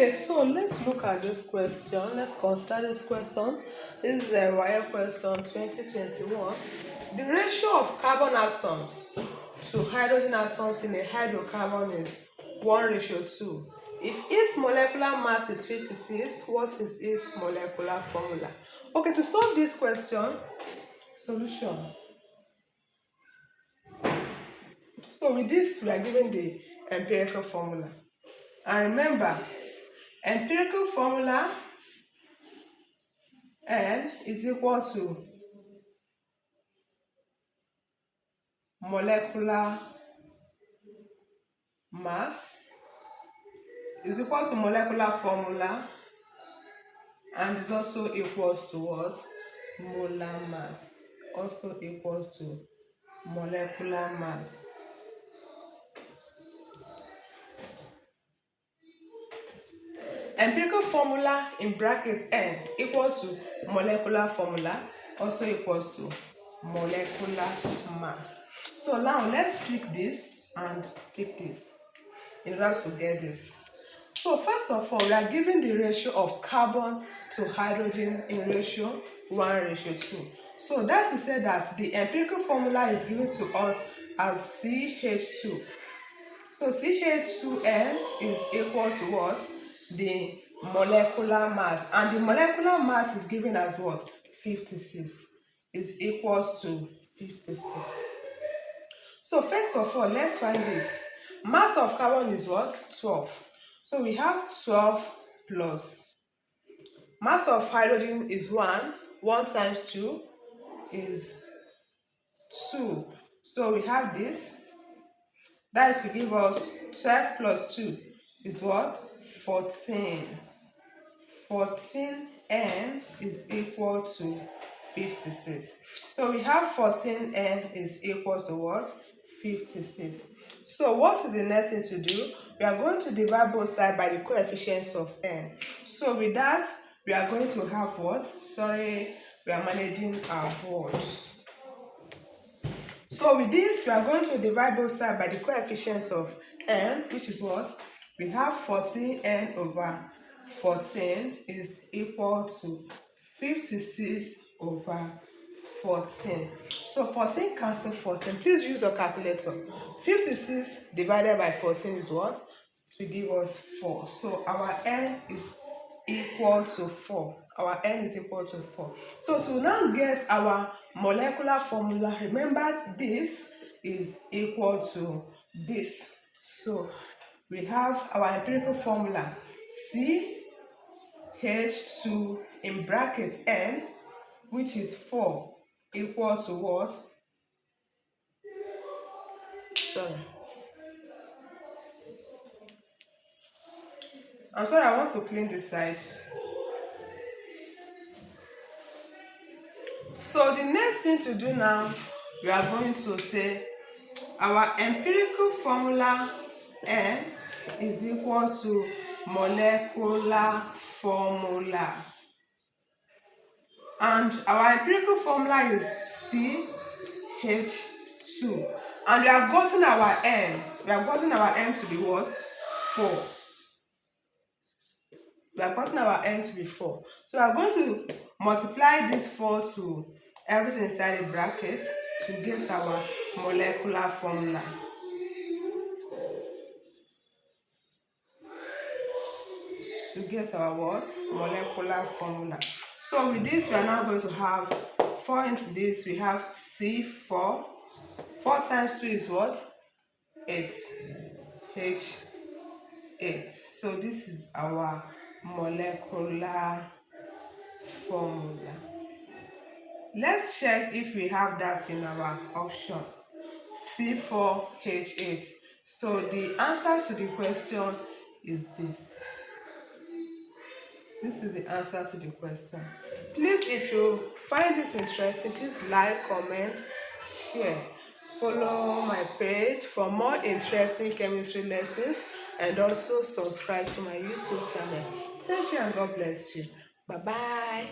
Okay, so let's look at this question. Let's consider this question. This is a WAEC question 2021. The ratio of carbon atoms to hydrogen atoms in a hydrocarbon is 1:2. If its molecular mass is 56, what is its molecular formula? Okay, to solve this question, solution. So with this, we are given the empirical formula. And remember, empirical formula N is equal to molecular mass is equal to molecular formula and is also equals to what? Molar mass. Also equals to molecular mass. Empirical formula in brackets N equals to molecular formula, also equals to molecular mass. So now let's pick this and pick this in order to get this. So first of all, we are given the ratio of carbon to hydrogen in ratio 1:2. So that's to say that the empirical formula is given to us as CH2. So CH2N is equal to what? The molecular mass. And the molecular mass is given as what? 56. It's equals to 56. So first of all, let's find this. Mass of carbon is what? 12. So we have 12 plus. Mass of hydrogen is 1. 1 times 2 is 2. So we have this. That is to give us 12 plus 2 is what? 14. 14N is equal to 56. So we have 14N is equal to what? 56. So what is the next thing to do? We are going to divide both sides by the coefficients of N. So with that, we are going to have what? Sorry, we are managing our board. So with this, we are going to divide both sides by the coefficients of N, which is what? We have 14N over 14 is equal to 56 over 14. So 14 cancel 14. Please use your calculator. 56 divided by 14 is what? To give us 4. So our N is equal to 4. Our N is equal to 4. So to now get our molecular formula, remember this is equal to this. So we have our empirical formula CH2 in brackets N, which is 4, equal to what? Sorry. I'm sorry, I want to clean this side. So the next thing to do now, we are going to say our empirical formula N is equal to molecular formula. And our empirical formula is CH2. And we have gotten our N. We have gotten our N to be what? 4. We have gotten our N to be 4. So we are going to multiply this 4 to everything inside the bracket to get our molecular formula. To get our what? Molecular formula. So with this, we are now going to have 4 into this. We have C4. 4 times 2 is what? 8. H8. So this is our molecular formula. Let's check if we have that in our option. C4H8. So the answer to the question is this. This is the answer to the question. Please, if you find this interesting, please like, comment, share. Follow my page for more interesting chemistry lessons and also subscribe to my YouTube channel. Thank you and God bless you. Bye-bye.